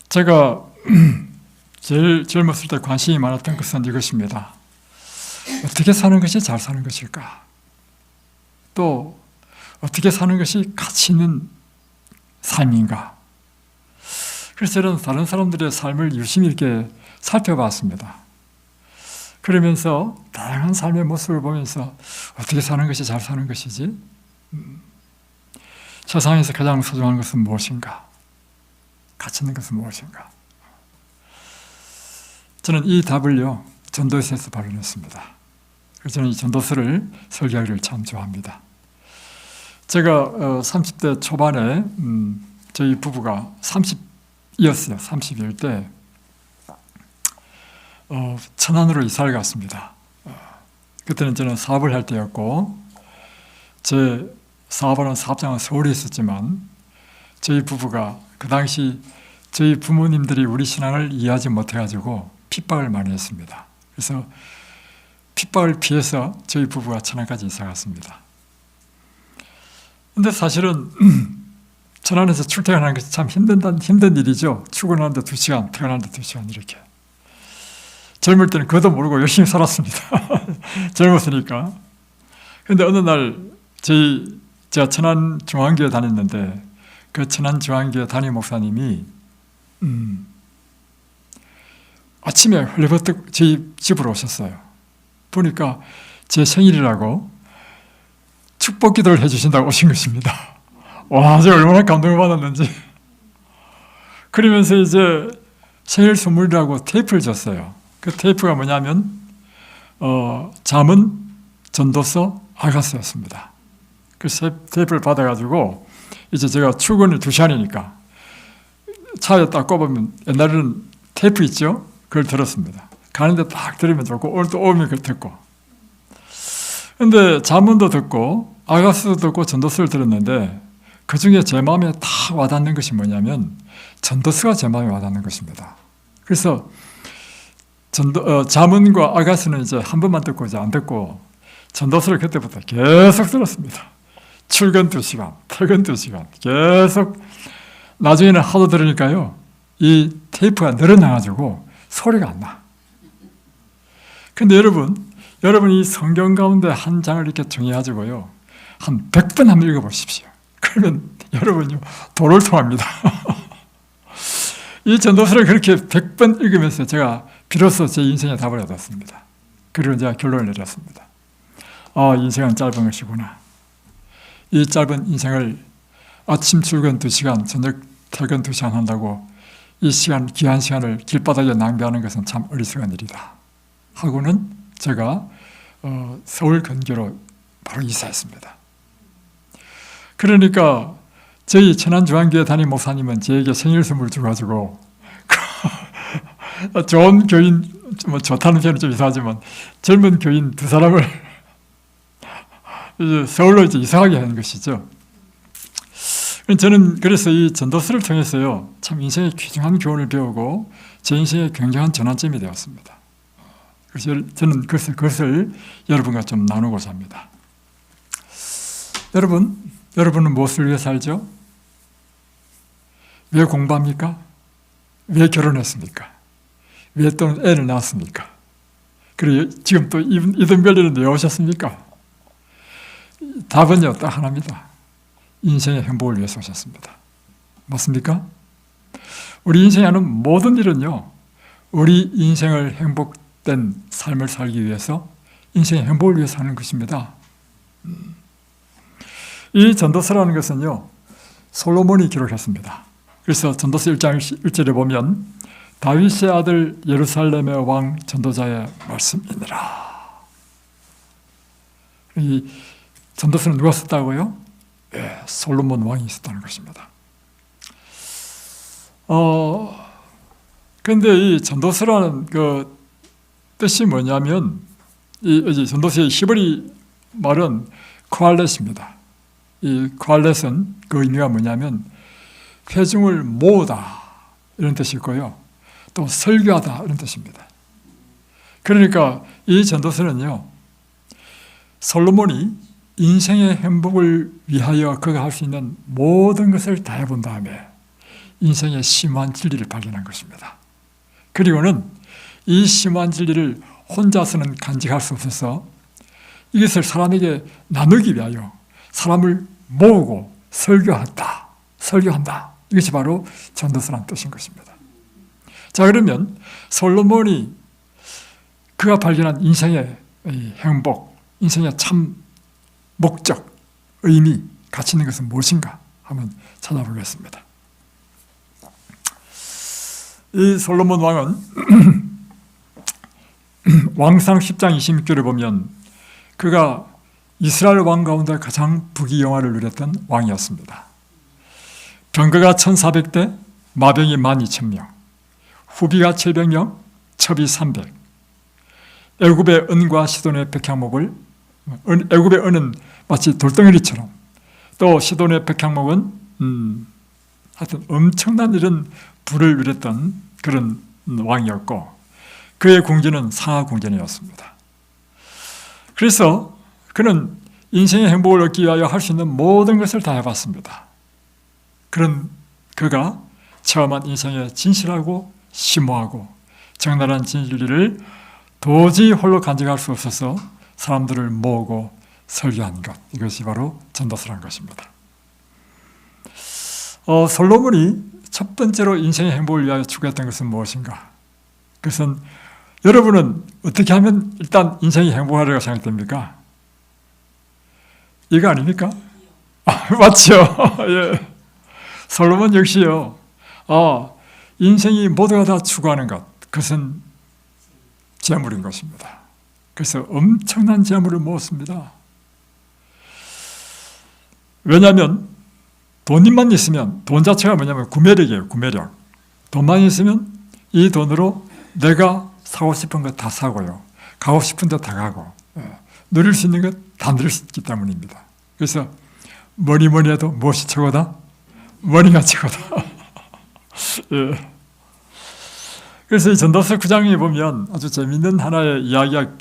제가 제일 젊었을 때 관심이 많았던 것은 이것입니다. 어떻게 사는 것이 잘 사는 것일까? 또 어떻게 사는 것이 가치 있는 삶인가? 그래서 저는 다른 사람들의 삶을 유심히 이렇게 살펴봤습니다. 그러면서 다양한 삶의 모습을 보면서 어떻게 사는 것이 잘 사는 것이지? 세상에서 가장 소중한 것은 무엇인가? 가치 있는 것은 무엇인가? 저는 이 답을요, 전도서에서 발견했습니다. 그래서 저는 이 전도서를 설교하기를 참 좋아합니다. 제가 30대 초반에 저희 부부가 30이었어요. 30일 때 천안으로 이사를 갔습니다. 그때는 저는 사업을 할 때였고 제 사업하는 사업장은 서울에 있었지만 저희 부부가 그 당시 저희 부모님들이 우리 신앙을 이해하지 못해가지고 핍박을 많이 했습니다. 그래서 핍박을 피해서 저희 부부가 천안까지 이사 갔습니다. 근데 사실은 천안에서 출퇴근하는 것이 참 힘든 일이죠. 출근하는데 2시간, 퇴근하는데 2시간 이렇게. 젊을 때는 그것도 모르고 열심히 살았습니다. 젊었으니까. 근데 어느 날 제가 천안중앙교회 다녔는데 그 천안중앙교회 담임 목사님이 아침에 헐레벌떡 저희 집으로 오셨어요. 보니까 제 생일이라고 축복 기도를 해주신다고 오신 것입니다. 와, 제가 얼마나 감동을 받았는지. 그러면서 이제 생일 선물이라고 테이프를 줬어요. 그 테이프가 뭐냐면 잠언, 전도서, 아가서였습니다. 그 테이프를 받아가지고 이제 제가 출근을 2시간이니까 차에 딱 꼽으면 옛날에는 테이프 있죠? 그걸 들었습니다. 가는데 딱 들으면 좋고 오늘 또 오면 그걸 듣고. 근데 잠언도 듣고 아가서도 듣고 전도서를 들었는데 그 중에 제 마음에 다 와닿는 것이 뭐냐면 전도서가 제 마음에 와닿는 것입니다. 그래서 잠언과 아가서는 이제 한 번만 듣고 이제 안 듣고 전도서를 그때부터 계속 들었습니다. 출근 2시간, 퇴근 2시간 계속. 나중에는 하도 들으니까요 이 테이프가 늘어나가지고 소리가 안 나. 근데 여러분 이 성경 가운데 한 장을 이렇게 정해가지고요 한 100번 한번 읽어보십시오. 그러면 여러분요 도를 통합니다. 이 전도서를 그렇게 100번 읽으면서 제가 비로소 제 인생의 답을 얻었습니다. 그리고 제가 결론을 내렸습니다. 인생은 짧은 것이구나. 이 짧은 인생을 아침 출근 2시간, 저녁 퇴근 2시간 한다고 이 시간, 귀한 시간을 길바닥에 낭비하는 것은 참 어리석은 일이다 하고는 제가 서울 근교로 바로 이사했습니다. 그러니까 저희 천안중앙교회 담임 목사님은 저에게 생일 선물 주가지고 좋은 교인, 뭐 좋다는 표현은 좀 이상하지만 젊은 교인 2사람을 이제 서울로 이제 이사하게 하는 것이죠. 저는 그래서 이 전도서를 통해서요 참 인생의 귀중한 교훈을 배우고 제 인생의 굉장한 전환점이 되었습니다. 그래서 저는 그것을 여러분과 좀 나누고자 합니다. 여러분은 무엇을 위해 살죠? 왜 공부합니까? 왜 결혼했습니까? 왜 또 애를 낳았습니까? 그리고 지금 또 이등변리는 왜 오셨습니까? 답은요 딱 하나입니다. 인생의 행복을 위해서 오셨습니다. 맞습니까? 우리 인생에 하는 모든 일은요 우리 인생을 행복된 삶을 살기 위해서 인생의 행복을 위해서 하는 것입니다. 이 전도서라는 것은요 솔로몬이 기록했습니다. 그래서 전도서 1장 1절에 보면 다윗의 아들 예루살렘의 왕 전도자의 말씀이니라. 이 전도서는 누가 썼다고요? 솔로몬 왕이 썼다는 것입니다. 근데 이 전도서라는 그 뜻이 뭐냐면 이 전도서의 히브리 말은 쿠알렛입니다. 이 쿠알렛은 그 의미가 뭐냐면 회중을 모으다 이런 뜻이 있고요. 또 설교하다 이런 뜻입니다. 그러니까 이 전도서는요 솔로몬이 인생의 행복을 위하여 그가 할 수 있는 모든 것을 다 해본 다음에 인생의 심오한 진리를 발견한 것입니다. 그리고는 이 심오한 진리를 혼자서는 간직할 수 없어서 이것을 사람에게 나누기 위하여 사람을 모으고 설교한다. 이것이 바로 전도서라는 뜻인 것입니다. 자, 그러면 솔로몬이 그가 발견한 인생의 행복, 인생의 참 목적, 의미, 가치 있는 것은 무엇인가 한번 찾아보겠습니다. 이 솔로몬 왕은 왕상 10장 26절을 보면 그가 이스라엘 왕 가운데 가장 부귀영화를 누렸던 왕이었습니다. 병거가 1400대, 마병이 12,000명, 후비가 700명, 첩이 300. 애굽의 은과 시돈의 백향목을, 애굽의 은은 마치 돌덩어리처럼, 또 시돈의 백향목은 하여튼 엄청난 이런 부를 누렸던 그런 왕이었고, 그의 궁전은 상하 궁전이었습니다. 그래서 그는 인생의 행복을 얻기 위하여 할 수 있는 모든 것을 다 해봤습니다. 그런 그가 체험한 인생의 진실하고 심오하고 적나라한 진리를 도저히 홀로 간직할 수 없어서 사람들을 모으고 설교한 것, 이것이 바로 전도서라는 것입니다. 솔로몬이 첫 번째로 인생의 행복을 위하여 추구했던 것은 무엇인가? 그것은 여러분은 어떻게 하면 일단 인생이 행복하리라고 생각됩니까? 이거 아닙니까? 맞죠? 예. 솔로몬 역시요. 인생이 모두가 다 추구하는 것, 그것은 재물인 것입니다. 그래서 엄청난 재물을 모았습니다. 왜냐하면 돈만 있으면, 돈 자체가 뭐냐면 구매력이에요. 구매력. 돈만 있으면 이 돈으로 내가 사고 싶은 것 다 사고요. 가고 싶은 데 다 가고, 누릴 수 있는 것 다 누릴 수 있기 때문입니다. 그래서 뭐니 해도 무엇이 최고다? 머리가 최고다. 예. 그래서 이 전도서 9장에 보면 아주 재미있는 하나의 이야기가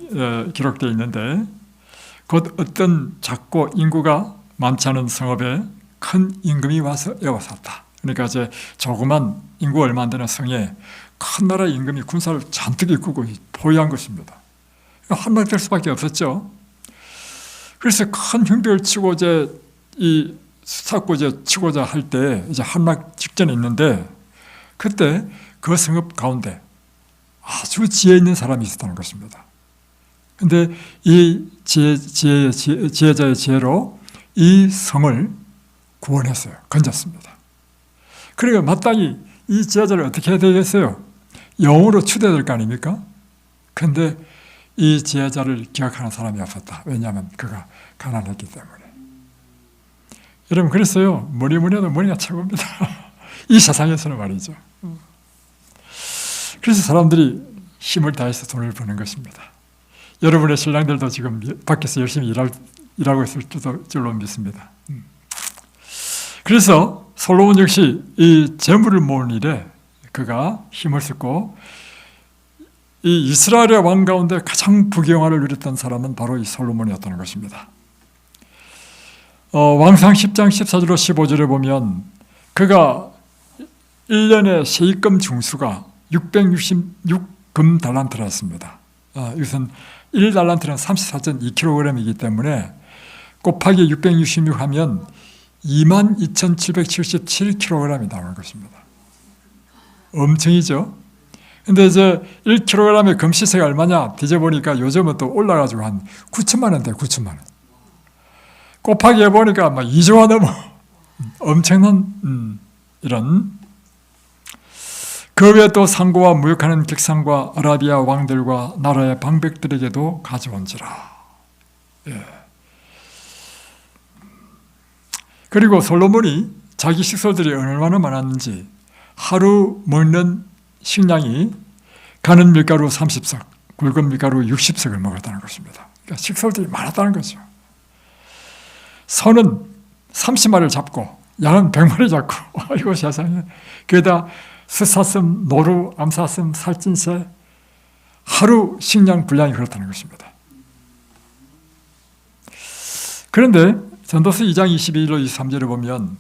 기록되어 있는데, 곧 어떤 작고 인구가 많지 않은 성읍에 큰 임금이 와서 에워쌌다. 그러니까 이제 조그만 인구 얼마 안 되는 성에 큰 나라 임금이 군사를 잔뜩 이끌고 포위한 것입니다. 함락될 수밖에 없었죠. 그래서 큰 흉벽을 치고 이제 이 수사고제 치고자 할 때 이제 함락 직전에 있는데, 그때 그 성읍 가운데 아주 지혜 있는 사람이 있었다는 것입니다. 근데 이 지혜자의 지혜로 이 성을 구원했어요. 건졌습니다. 그러니까 마땅히 이 지혜자를 어떻게 해야 되겠어요? 영으로 추대해야 될 거 아닙니까? 근데 이 지혜자를 기억하는 사람이 없었다. 왜냐하면 그가 가난했기 때문에. 여러분, 그랬어요. 뭐니 해도 머리가 최고입니다. 이 세상에서는 말이죠. 그래서 사람들이 힘을 다해서 돈을 버는 것입니다. 여러분의 신랑들도 지금 밖에서 열심히 일하고 있을 줄로 믿습니다. 그래서 솔로몬 역시 이 재물을 모으는 일에 그가 힘을 썼고, 이 이스라엘의 왕 가운데 가장 부귀영화를 누렸던 사람은 바로 이 솔로몬이었다는 것입니다. 왕상 10장 14절로 15절에 보면 그가 1년의 세입금 중수가 666금 달란트였습니다. 이것은 1달란트는 34.2kg이기 때문에 곱하기 666 하면 22,777kg이 나오는 것입니다. 엄청이죠? 근데 이제 1kg의 금시세가 얼마냐? 뒤져보니까 요즘은 또 올라가지고 한 9천만 원 돼, 9천만 원. 곱하기 해보니까 막 2조가 넘어. 엄청난, 이런. 그 외에 또 상고와 무역하는 객상과 아라비아 왕들과 나라의 방백들에게도 가져온지라. 예. 그리고 솔로몬이 자기 식솔들이 얼마나 많았는지 하루 먹는 식량이 가는 밀가루 30석, 굵은 밀가루 60석을 먹었다는 것입니다. 그러니까 식솔들이 많았다는 거죠. 소는 30마리를 잡고 양은 100마리 잡고, 아이고 세상에. 게다가 스사슴, 노루, 암사슴, 살찐새, 하루 식량 분량이 그렇다는 것입니다. 그런데 전도서 2장 22절로 23절을 보면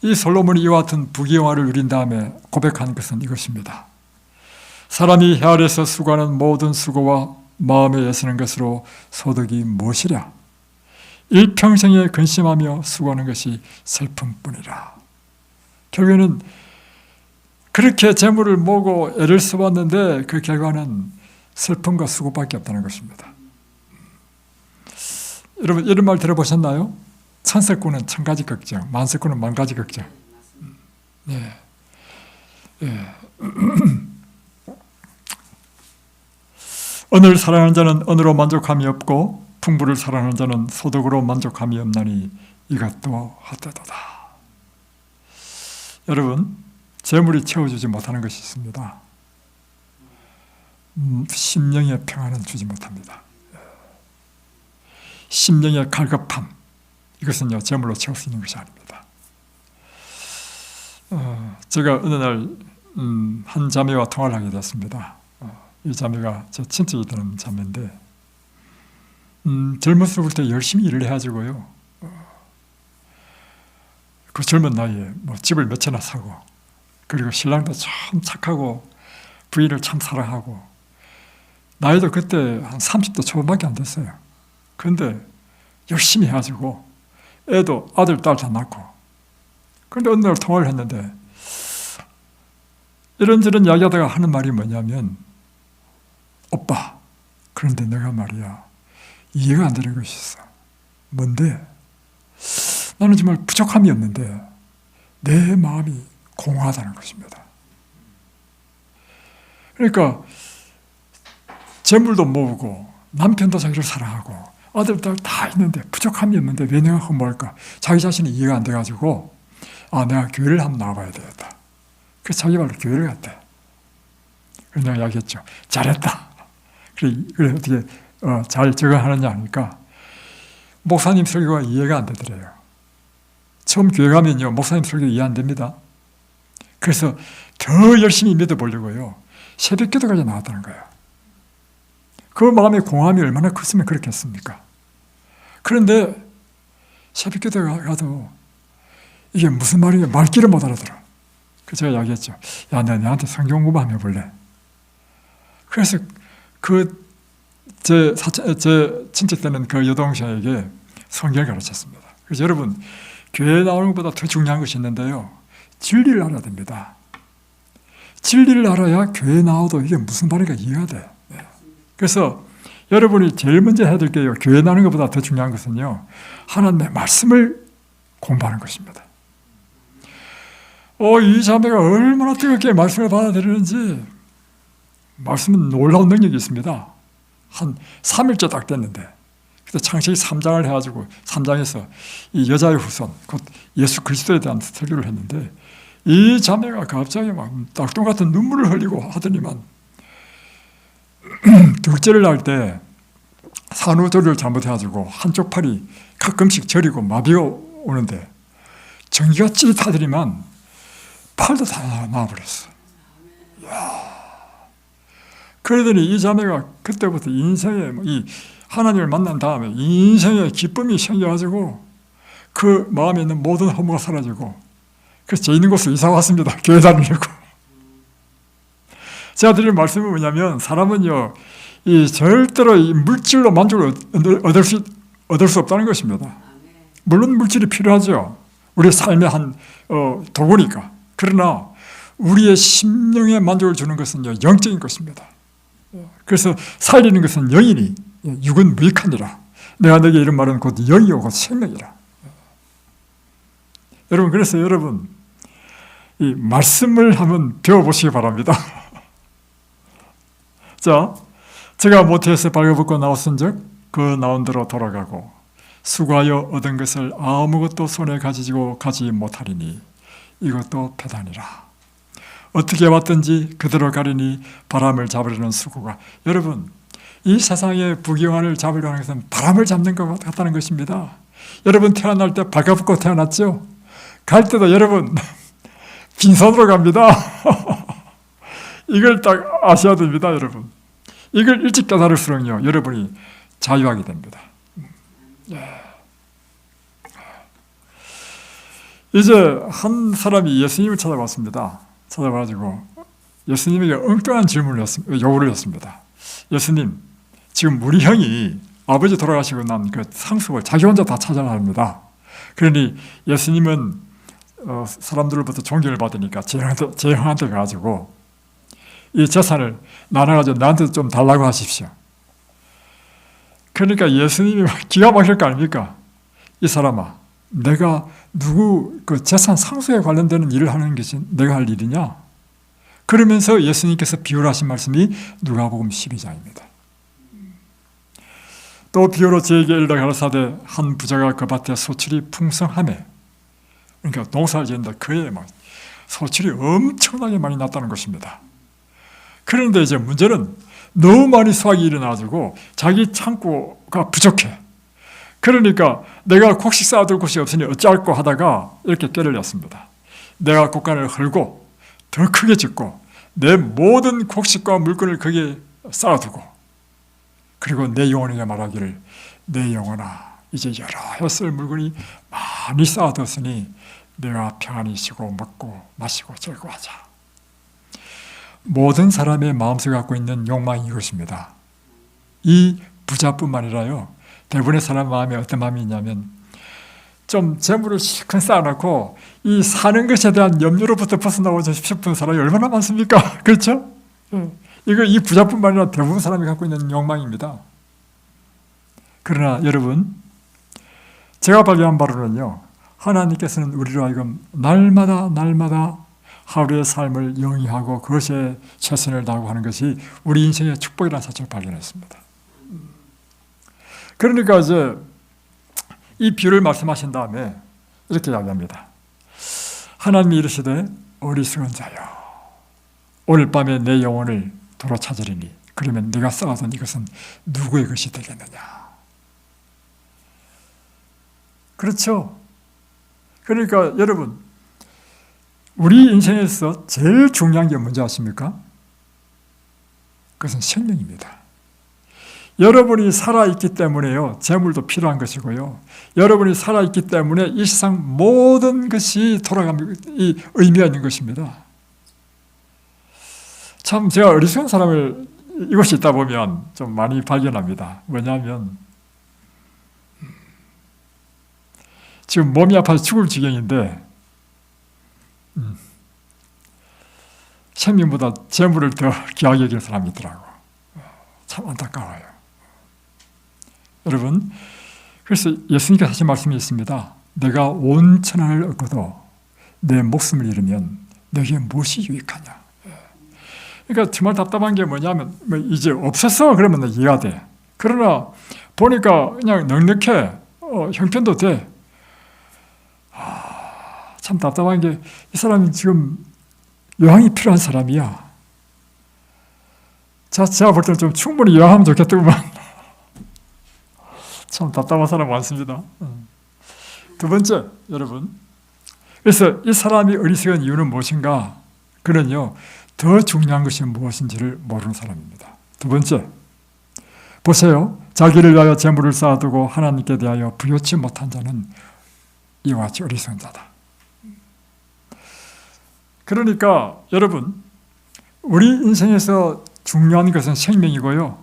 이 솔로몬이 이와 같은 부귀영화를 누린 다음에 고백한 것은 이것입니다. 사람이 해 아래서 수고하는 모든 수고와 마음에 애쓰는 것으로 소득이 무엇이랴? 일평생에 근심하며 수고하는 것이 슬픔뿐이라. 결국에는 그렇게 재물을 모으고 애를 써봤는데 그 결과는 슬픔과 수고밖에 없다는 것입니다. 여러분 이런 말 들어보셨나요? 천석구는 천가지 걱정, 만석구는 만가지 걱정. 네. 네. 은을 사랑하는 자는 은으로 만족함이 없고 풍부를 사랑하는 자는 소득으로 만족함이 없나니 이것도 헛되도다. 여러분, 재물이 채워주지 못하는 것이 있습니다. 심령의 평안은 주지 못합니다. 심령의 갈급함, 이것은요 재물로 채울 수 있는 것이 아닙니다. 제가 어느 날 한 자매와 통화를 하게 됐습니다. 이 자매가 제 친척이 되는 자매인데 젊었을 때 열심히 일을 해가지고요 그 젊은 나이에 뭐 집을 몇 채나 사고 그리고 신랑도 참 착하고 부인을 참 사랑하고 나이도 그때 한 30대 초반밖에 안 됐어요. 그런데 열심히 해가지고 애도 아들, 딸 다 낳고 그런데 어느 날 통화를 했는데 이런저런 이야기하다가 하는 말이 뭐냐면 오빠, 그런데 내가 말이야 이해가 안 되는 것이 있어. 뭔데? 나는 정말 부족함이 없는데 내 마음이 공허하다는 것입니다. 그러니까 재물도 모으고 남편도 자기를 사랑하고 아들, 딸 다 있는데 부족함이 없는데 왜 내가 허무할까? 자기 자신이 이해가 안 돼가지고 내가 교회를 한번 나와봐야 되겠다. 그래서 자기 말로 교회를 갔대. 그래서 내가 이야기했죠. 잘했다. 그래 어떻게 잘 적응하느냐 하니까 목사님 설교가 이해가 안 되더래요. 처음 교회 가면요 목사님 설교 이해 안 됩니다. 그래서 더 열심히 믿어보려고요 새벽 기도까지 나왔다는 거예요. 그 마음의 공함이 얼마나 컸으면 그렇겠습니까? 그런데 새벽 기도 가도 이게 무슨 말인지 말귀를 못 알아들어. 그래서 제가 이야기했죠. 야, 내가 너한테 성경 공부 한번 해볼래? 그래서 제 친척 되는 그 여동생에게 성경을 가르쳤습니다. 그래서 여러분, 교회에 나오는 것보다 더 중요한 것이 있는데요. 진리를 알아야 됩니다. 진리를 알아야 교회에 나와도 이게 무슨 말인가 이해가 돼. 그래서 여러분이 제일 먼저 해야 될 게요. 교회 나오는 것보다 더 중요한 것은요. 하나님의 말씀을 공부하는 것입니다. 이 자매가 얼마나 뜨겁게 말씀을 받아들이는지 말씀은 놀라운 능력이 있습니다. 한 3일째 딱 됐는데 그때 창세기 3장을 해가지고 3장에서 이 여자의 후손 곧 예수 그리스도에 대한 설교를 했는데 이 자매가 갑자기 막 낙동 같은 눈물을 흘리고 하더니만 둘째를 낳을 때 산후조리를 잘못해가지고 한쪽 팔이 가끔씩 저리고 마비가 오는데 전기가 찌릿하더니만 팔도 다 나와버렸어. 그러더니 이 자매가 그때부터 인생에 이 하나님을 만난 다음에 인생에 기쁨이 생겨가지고 그 마음에 있는 모든 허무가 사라지고 그래서 제 있는 곳으로 이사 왔습니다. 교회 다니려고. 제가 드리는 말씀은 뭐냐면 사람은요 이 절대로 이 물질로 만족을 얻을 수 없다는 것입니다. 물론 물질이 필요하죠. 우리의 삶의 한 도구니까. 그러나 우리의 심령에 만족을 주는 것은요 영적인 것입니다. 그래서 살리는 것은 영이니 육은 무익하니라. 내가 너에게 이런 말은 곧 영이요 곧 생명이라. 여러분 그래서 여러분 이 말씀을 한번 배워보시기 바랍니다. 자, 제가 모태에서 발겨벗고 나왔은즉 그 나온 대로 돌아가고 수고하여 얻은 것을 아무것도 손에 가지고 가지 못하리니 이것도 패단이라. 어떻게 왔든지 그대로 가리니 바람을 잡으려는 수고가. 여러분 이 세상의 부귀영화를 잡으려는 것은 바람을 잡는 것 같다는 것입니다. 여러분 태어날 때 발가벗고 태어났죠? 갈 때도 여러분 빈손으로 갑니다. 이걸 딱 아셔야 됩니다. 여러분 이걸 일찍 깨달을수록요 여러분이 자유하게 됩니다. 이제 한 사람이 예수님을 찾아왔습니다. 찾아와가지고 예수님에게 엉뚱한 요구를 했습니다. 예수님, 지금 우리 형이 아버지 돌아가시고 난 그 상속을 자기 혼자 다 찾아야 합니다. 그러니 예수님은 사람들로부터 존경을 받으니까 제 형한테 가가지고 이 재산을 나눠가지고 나한테 좀 달라고 하십시오. 그러니까 예수님이 기가 막힐 거 아닙니까? 이 사람아, 내가 누구 그 재산 상속에 관련되는 일을 하는 것이 내가 할 일이냐? 그러면서 예수님께서 비유하신 말씀이 누가복음 12장입니다. 또 비유로 저에게 일러 가라사대 한 부자가 그 밭에 소출이 풍성하매, 그러니까 농사를 지는데 그에 막 소출이 엄청나게 많이 났다는 것입니다. 그런데 이제 문제는 너무 많이 수확이 일어나가지고 자기 창고가 부족해. 그러니까 내가 곡식 쌓아둘 곳이 없으니 어찌할꼬 하다가 이렇게 꾀를 냈습니다. 내가 곡간을 헐고 더 크게 짓고 내 모든 곡식과 물건을 거기에 쌓아두고, 그리고 내 영혼에게 말하기를 내 영혼아, 이제 여러 해쓸 물건이 많이 쌓아뒀으니 내가 평안히 쉬고 먹고 마시고 즐거워하자. 모든 사람의 마음속에 갖고 있는 욕망이 이것입니다. 이 부자뿐만 아니라요, 대부분의 사람 마음에 어떤 마음이 있냐면 좀 재물을 실컷 쌓아놓고 이 사는 것에 대한 염려로부터 벗어나고 싶은 사람이 얼마나 많습니까? 그렇죠? 이 부자뿐만 아니라 대부분 사람이 갖고 있는 욕망입니다. 그러나 여러분, 제가 발견한 바로는요, 하나님께서는 우리로 하여금 날마다 하루의 삶을 영위하고 그것에 최선을 다하고 하는 것이 우리 인생의 축복이라는 사실을 발견했습니다. 그러니까 이제 이 비유를 말씀하신 다음에 이렇게 이야기합니다. 하나님이 이르시되 어리석은 자여, 오늘 밤에 내 영혼을 도로 찾으리니 그러면 네가 쌓아둔 이것은 누구의 것이 되겠느냐. 그렇죠. 그러니까 여러분, 우리 인생에서 제일 중요한 게 뭔지 아십니까? 그것은 생명입니다. 여러분이 살아있기 때문에요, 재물도 필요한 것이고요, 여러분이 살아있기 때문에 이 세상 모든 것이 이 의미가 있는 것입니다. 참 제가 어리석은 사람을 이곳에 있다 보면 좀 많이 발견합니다. 뭐냐면 지금 몸이 아파서 죽을 지경인데 생명보다 재물을 더 귀하게 여기는 사람이 있더라고. 참 안타까워요. 여러분, 그래서 예수님께서 하신 말씀이 있습니다. 내가 온 천하를 얻고도 내 목숨을 잃으면 내게 무엇이 유익하냐. 그러니까 정말 답답한 게 뭐냐면 이제 없었어 그러면 이해가 돼. 그러나 보니까 그냥 넉넉해, 형편도 돼. 참 답답한 게 이 사람이 지금 요양이 필요한 사람이야. 제가 볼 때는 좀 충분히 요양하면 좋겠더구만. 참 답답한 사람 많습니다. 두 번째, 여러분, 그래서 이 사람이 어리석은 이유는 무엇인가? 그는요, 더 중요한 것이 무엇인지를 모르는 사람입니다. 두 번째, 보세요. 자기를 위하여 재물을 쌓아두고 하나님께 대하여 부요치 못한 자는 이와 같이 어리석은 자다. 그러니까 여러분, 우리 인생에서 중요한 것은 생명이고요,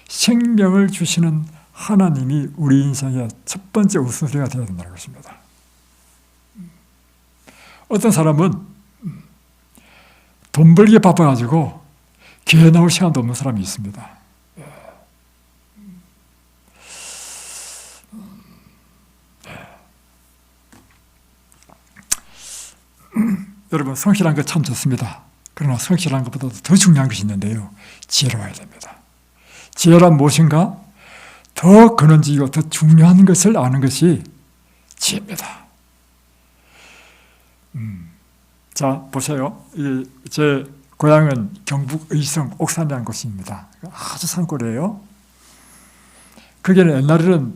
생명을 주시는 하나님이 우리 인생의 첫 번째 우선순위가 되어야 된다는 것입니다. 어떤 사람은 돈 벌기에 바빠가지고 교회 나올 시간도 없는 사람이 있습니다. 여러분, 성실한 것 참 좋습니다. 그러나 성실한 것보다 더 중요한 것이 있는데요, 지혜로워야 됩니다. 지혜란 무엇인가? 더 근원적이고 더 중요한 것을 아는 것이 지혜입니다. 자, 보세요. 제 고향은 경북 의성 옥산이라는 곳입니다. 아주 산골이에요. 거기는 옛날에는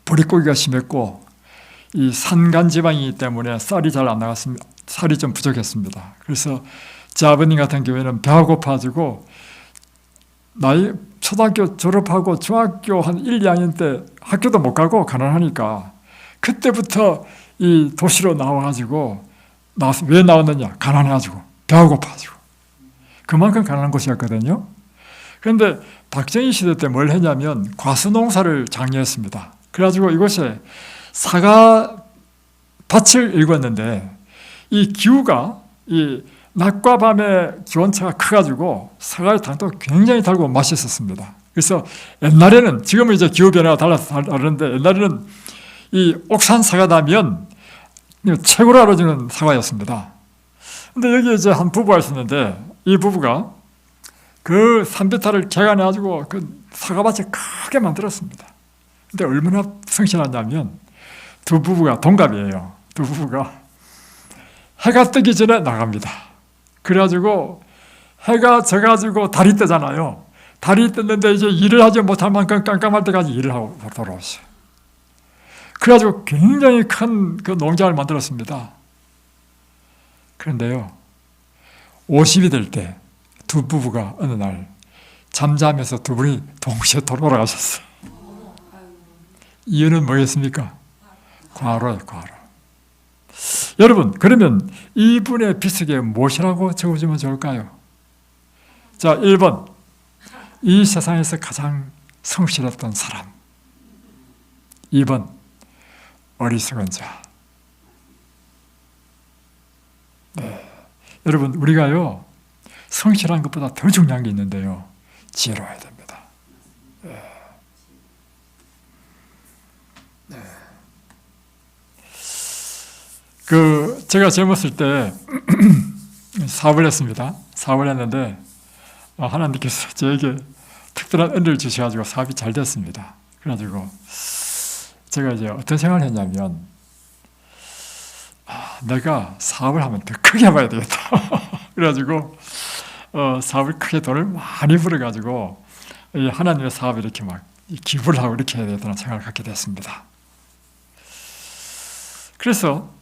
보릿고기가 심했고 이 산간 지방이기 때문에 쌀이 잘 안 나갔습니다. 쌀이 좀 부족했습니다. 그래서 제 아버님 같은 경우에는 배가 고파가지고 초등학교 졸업하고 중학교 한 1, 2학년 때 학교도 못 가고 가난하니까 그때부터 이 도시로 나와가지고 나와서 왜 나왔느냐? 가난해가지고 배가 고파가지고 그만큼 가난한 곳이었거든요. 그런데 박정희 시대 때 뭘 했냐면 과수농사를 장려했습니다. 그래가지고 이곳에 사과 밭을 일궜는데 이 기후가 이 낮과 밤의 기온차가 커가지고 사과의 당도 굉장히 달고 맛있었습니다. 그래서 옛날에는 지금은 이제 기후 변화가 달라서 다른데 옛날에는 이 옥산 사과다면 최고로 알아주는 사과였습니다. 근데 여기 이제 한 부부가 있었는데 이 부부가 그 산비탈을 개간해가지고 그 사과밭을 크게 만들었습니다. 근데 얼마나 성실하냐면 두 부부가 동갑이에요. 두 부부가 해가 뜨기 전에 나갑니다. 그래가지고 해가 져가지고 달이 뜨잖아요. 달이 떴는데 이제 일을 하지 못할 만큼 깜깜할 때까지 일을 하고 돌아오세요. 그래가지고 굉장히 큰 그 농장을 만들었습니다. 그런데요, 50이 될 때 두 부부가 어느 날 잠자면서 두 분이 동시에 돌아가셨어요. 이유는 뭐겠습니까? 과로예요, 과로. 여러분, 그러면 이분의 비석에 무엇이라고 적어주면 좋을까요? 자, 1번. 이 세상에서 가장 성실했던 사람. 2번. 어리석은 자. 네. 여러분, 우리가요, 성실한 것보다 더 중요한 게 있는데요. 지혜로워야 됩니다. 네. 네. 제가 젊었을 때 사업을 했습니다. 사업을 했는데 하나님께서 저에게 특별한 은혜를 주셔가지고 사업이 잘 됐습니다. 그래가지고 제가 이제 어떤 생각을 했냐면 내가 사업을 하면 더 크게 해봐야 되겠다. 그래가지고 사업을 크게 돈을 많이 벌어가지고 하나님의 사업에 이렇게 막 기부를 하고 이렇게 해야 되겠다는 생각을 갖게 됐습니다. 그래서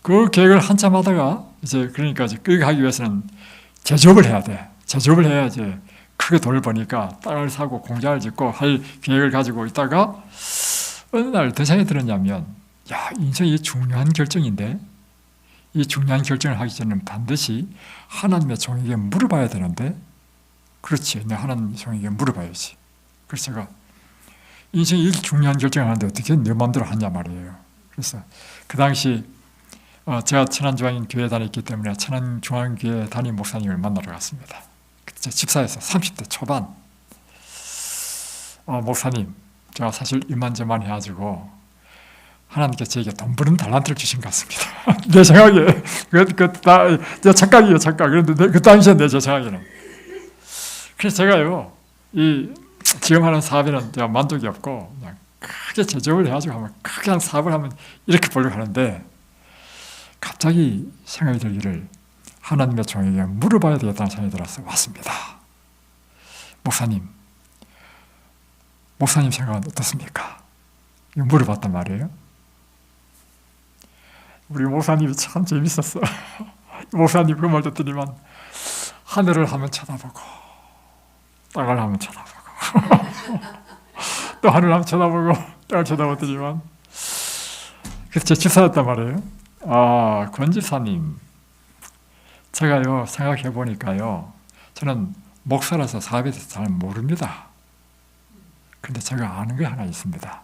그 계획을 한참 하다가 이제 그러니까 그렇게 하기 위해서는 제조업을 해야 돼. 제조업을 해야지 크게 돈을 버니까 땅을 사고 공장을 짓고 할 계획을 가지고 있다가 어느 날 어떤 생각이 들었냐면 야, 인생이 중요한 결정인데 이 중요한 결정을 하기 전에는 반드시 하나님의 종에게 물어봐야 되는데 그렇지, 내가 하나님의 종에게 물어봐야지. 그래서 제가 인생이 이렇게 중요한 결정을 하는데 어떻게 내 마음대로 하냐 말이에요. 그래서 그 당시 제가 천안중앙인 교회 다녔기 때문에 천안중앙교회 담임 목사님을 만나러 갔습니다. 그때 집사에서 30대 초반 목사님, 제가 사실 이만저만 해가지고 하나님께서 저에게 돈 버는 달란트를 주신 것 같습니다. 내 생각에 제 착각이에요, 착각. 그런데 그 당시에 내 생각에는. 그래서 제가요, 지금 하는 사업에는 제가 만족이 없고 그냥 크게 제조업을 해가지고 하면 크게 한 사업을 하면 이렇게 보려고 하는데 갑자기 생각이 들기를 하나님의 종에게 물어봐야 되겠다는 생각이 들어서 왔습니다. 목사님 생각은 어떻습니까? 이거 물어봤단 말이에요. 우리 목사님이 참 재밌었어. 목사님 그 말 듣더니만 하늘을 한번 쳐다보고 땅을 한번 쳐다보고 또 하늘을 한번 쳐다보고 땅을 쳐다보더니만 그래서 제 집사였단 말이에요. 권 집사님, 제가요 생각해 보니까요 저는 목사라서 사업에 대해서 잘 모릅니다. 근데 제가 아는 게 하나 있습니다.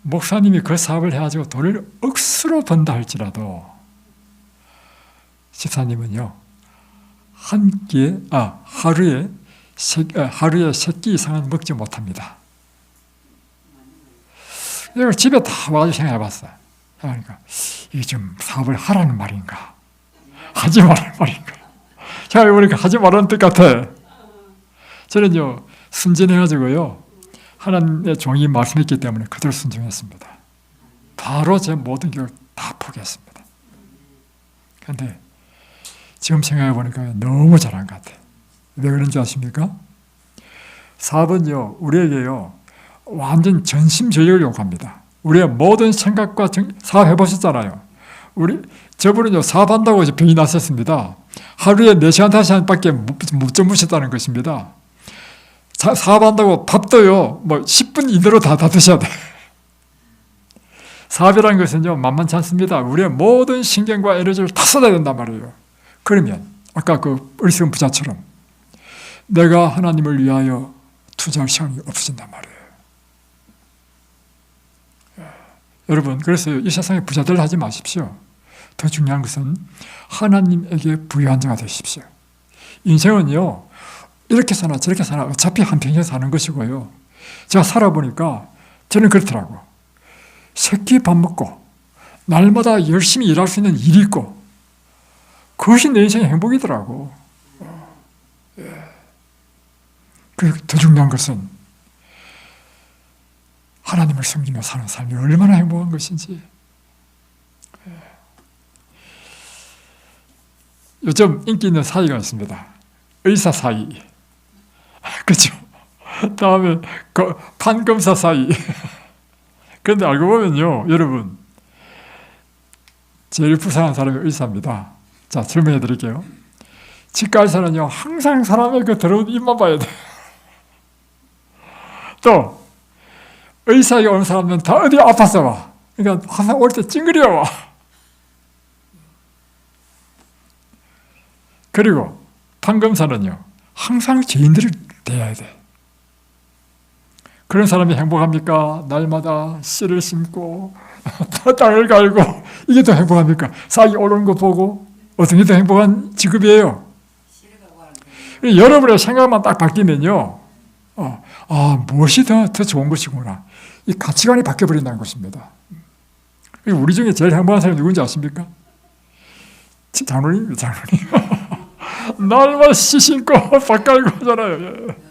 목사님이 그 사업을 해가지고 돈을 억수로 번다 할지라도 집사님은요 하루에 3끼 이상은 먹지 못합니다. 이걸 집에 다 와가지고 생각해봤어요. 그러니까 이게 좀 사업을 하라는 말인가 하지 말라는 말인가. 생각해보니까 하지 말라는 뜻 같아. 저는요 순진해가지고요 하나님의 종이 말씀했기 때문에 그대로 순종했습니다. 바로 제 모든 걸 다 포기했습니다. 그런데 지금 생각해보니까 너무 잘한 것 같아요. 왜 그런지 아십니까? 사업은요 우리에게요 완전 전심전력을 요구합니다. 우리의 모든 생각과 사업 해보셨잖아요. 저분은요 사업한다고 병이 났었습니다. 하루에 4시간 5시간밖에 못 주무셨다는 것입니다. 사업한다고 밥도요 10분 이내로 다 드셔야 돼. 사업이라는 것은요, 만만치 않습니다. 우리의 모든 신경과 에너지를 다 쏟아야 된단 말이에요. 그러면 아까 그 어리석은 부자처럼 내가 하나님을 위하여 투자할 시간이 없어진단 말이에요. 여러분, 그래서 이 세상에 부자들 하지 마십시오. 더 중요한 것은 하나님에게 부유한 자가 되십시오. 인생은요, 이렇게 사나 저렇게 사나 어차피 한 평생 사는 것이고요. 제가 살아보니까 저는 그렇더라고. 새끼 밥 먹고 날마다 열심히 일할 수 있는 일이 있고 그것이 내 인생의 행복이더라고. 그리고 더 중요한 것은 하나님을 섬기며 사는 삶이 얼마나 행복한 것인지. 요즘 인기 있는 사이가 있습니다. 의사 사이. 그렇죠? 다음에 판검사 사이. 그런데 알고 보면요, 여러분, 제일 불쌍한 사람이 의사입니다. 자, 설명해 드릴게요. 치과 의사는요, 항상 사람의 그 더러운 입만 봐야 돼. 또 의사에게 오는 사람은 다 어디 아파서 와. 그러니까 항상 올 때 찡그려 와. 그리고 판검사는요, 항상 죄인들을 대해야 돼. 그런 사람이 행복합니까? 날마다 씨를 심고 땅을 갈고 이게 더 행복합니까? 싹이 오르는 거 보고 어떤 게 더 행복한 직업이에요? 여러분의 생각만 딱 바뀌면요, 무엇이 더 좋은 것이구나. 이 가치관이 바뀌어버린다는 것입니다. 우리 중에 제일 행복한 사람이 누군지 아십니까? 장로님입니다, 장로님. 날마다 씨 심고 밭 갈고 하잖아요.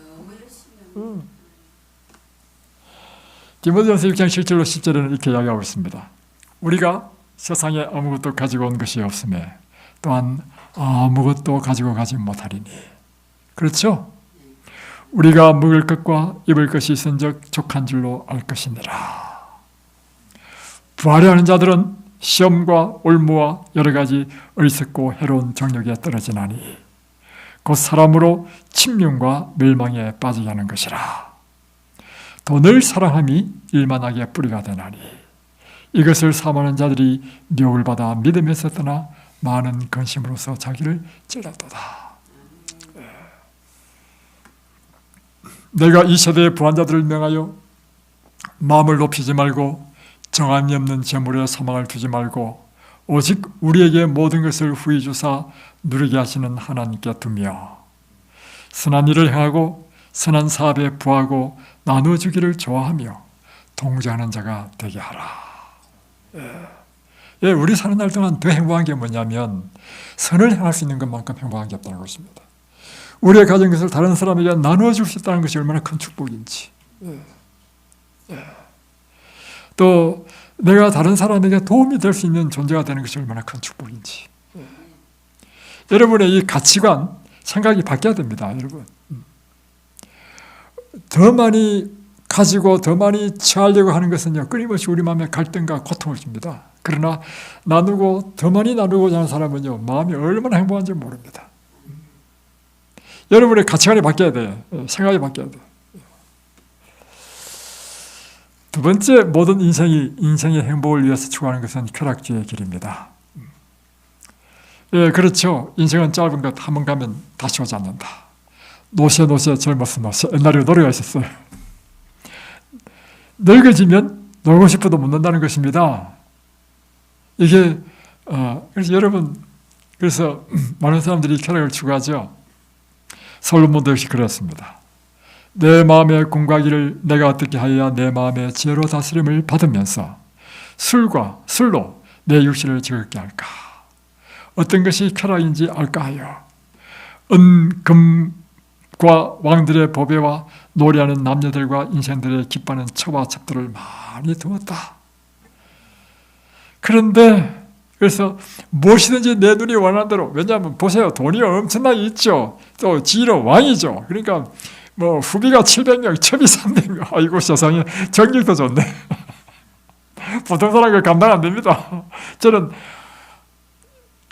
디모데전서 6장 7절로 10절에는 이렇게 이야기하고 있습니다. 우리가 세상에 아무것도 가지고 온 것이 없음에 또한 아무것도 가지고 가지 못하리니. 그렇죠? 우리가 먹을 것과 입을 것이 있은즉 족한 줄로 알 것이니라. 부활하는 자들은 시험과 올무와 여러 가지 어리석고 해로운 정욕에 떨어지나니 곧 사람으로 침륜과 멸망에 빠지게 하는 것이라. 돈을 사랑함이 일만하게 뿌리가 되나니 이것을 사모하는 자들이 미혹을 받아 믿음에서 떠나 많은 근심으로서 자기를 찔렀도다. 내가 이 세대의 부한자들을 명하여 마음을 높이지 말고 정함이 없는 재물에 소망을 두지 말고 오직 우리에게 모든 것을 후히 주사 누리게 하시는 하나님께 두며 선한 일을 행하고 선한 사업에 부하고 나누어주기를 좋아하며 동조하는 자가 되게 하라. 우리 사는 날 동안 더 행복한 게 뭐냐면 선을 행할 수 있는 것만큼 행복한 게 없다는 것입니다. 우리의 가진 것을 다른 사람에게 나누어 줄 수 있다는 것이 얼마나 큰 축복인지, 또 내가 다른 사람에게 도움이 될 수 있는 존재가 되는 것이 얼마나 큰 축복인지. 여러분의 이 가치관, 생각이 바뀌어야 됩니다. 여러분, 더 많이 가지고 더 많이 취하려고 하는 것은요, 끊임없이 우리 마음에 갈등과 고통을 줍니다. 그러나 나누고 더 많이 나누고자 하는 사람은요, 마음이 얼마나 행복한지 모릅니다. 여러분의 가치관이 바뀌어야 돼요. 생각이 바뀌어야 돼요. 두 번째, 모든 인생의 행복을 위해서 추구하는 것은 쾌락주의의 길입니다. 그렇죠. 인생은 짧은 것 한 번 가면 다시 오지 않는다. 노세 젊었어 노세. 옛날에 노래가 있었어요. 늙어지면 놀고 싶어도 못 논다는 것입니다. 이게 그래서 여러분, 그래서 많은 사람들이 쾌락을 추구하죠. 솔로몬도 역시 그랬습니다. 내 마음의 공과기를 내가 어떻게 하여야 내 마음의 지혜로 다스림을 받으면서 술로 내 육신을 즐겁게 할까? 어떤 것이 쾌락인지 알까 하여 금과 왕들의 보배와 노래하는 남녀들과 인생들의 기뻐하는 처와 첩들을 많이 두었다. 그런데 그래서 무엇이든지 내 눈이 원하는 대로, 왜냐하면 보세요, 돈이 엄청나게 있죠. 또 지혜로 왕이죠. 그러니까 뭐 후비가 700명, 첩이 300명. 아이고 세상에, 정력도 좋네. 보통 사람은 감당 안 됩니다. 저는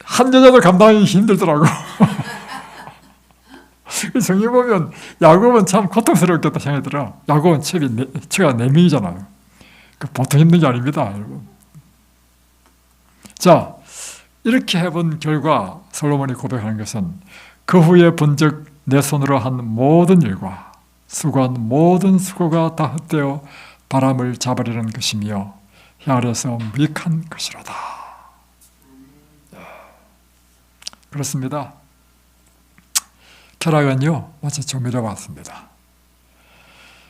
한 여자도 감당하기 힘들더라고. 성경 보면 야곱은 참 고통스럽겠다 생각이 들어. 야곱은 첩가 4명이잖아요. 보통 힘든 게 아닙니다, 여러분. 자, 이렇게 해본 결과 솔로몬이 고백하는 것은 그 후에 본즉 내 손으로 한 모든 일과 수고한 모든 수고가 다 헛되어 바람을 잡으려는 것이며 혀아래서 무익한 것이로다. 그렇습니다. 쾌락은요 마치 조미료 같습니다.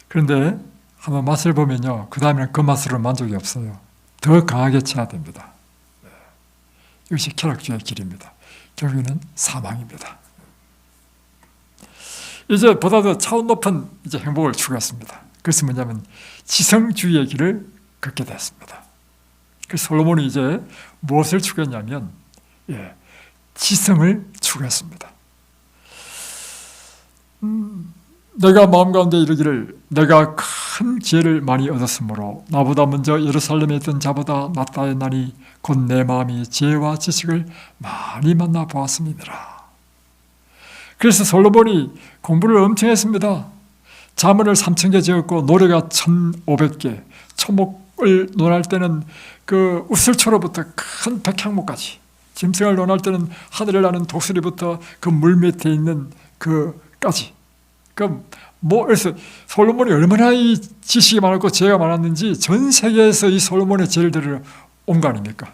그런데 한번 맛을 보면요 그 다음에는 그 맛으로 만족이 없어요. 더 강하게 쳐야 됩니다. 이것이 쾌락주의 길입니다. 결국에는 사망입니다. 이제 보다 더 차원 높은 이제 행복을 추구했습니다. 그것은 뭐냐면 지성주의의 길을 걷게 됐습니다. 그래서 솔로몬이 이제 무엇을 추구했냐면 지성을 추구했습니다. 내가 마음 가운데 이르기를 내가 큰 지혜를 많이 얻었으므로 나보다 먼저 예루살렘에 있던 자보다 낫다 했나니 곧 내 마음이 지혜와 지식을 많이 만나 보았음이니라. 그래서 솔로몬이 공부를 엄청 했습니다. 자문을 3,000개 지었고 노래가 1,500개, 초목을 논할 때는 그 우슬초로부터 큰 백향목까지, 짐승을 논할 때는 하늘을 나는 독수리부터 그 물 밑에 있는 그까지. 그래서 솔로몬이 얼마나 이 지식이 많았고 지혜가 많았는지 전 세계에서 이 솔로몬의 지혜를 들으러 온 거 아닙니까?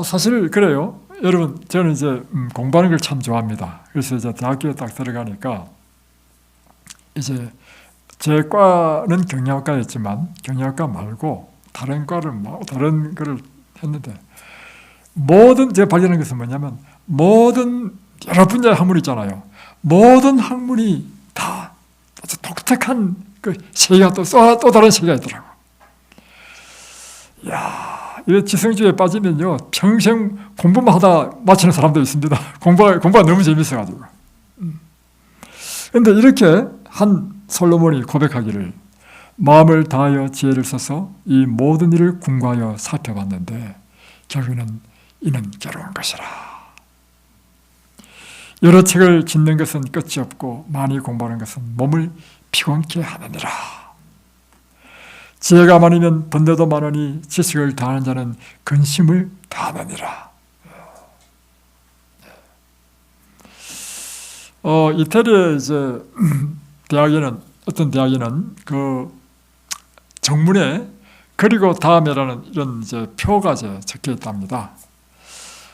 사실 그래요. 여러분, 저는 이제 공부하는 걸 참 좋아합니다. 그래서 이제 대학교에 딱 들어가니까 이제 제 과는 경영학과였지만 경영학과 말고 다른 과를 다른 거를 했는데 제가 발견한 것은 뭐냐면 모든 여러 분야의 학문이 있잖아요. 모든 학문이 다 아주 독특한 그 세계가 또 다른 세계가 있더라고. 이야. 이 지성주의에 빠지면요 평생 공부만 하다 마치는 사람도 있습니다. 공부가 너무 재밌어가지고. 그런데 이렇게 한 솔로몬이 고백하기를 마음을 다하여 지혜를 써서 이 모든 일을 궁구하여 살펴봤는데 결국에는 이는 괴로운 것이라. 여러 책을 짓는 것은 끝이 없고 많이 공부하는 것은 몸을 피곤케 하느니라. 지혜가 많으면 번뇌도 많으니 지식을 다하는 자는 근심을 다하느니라. 이태리의 이제 어떤 대학에는 그 정문에 그리고 다음에라는 이런 이제 표가 이제 적혀 있답니다.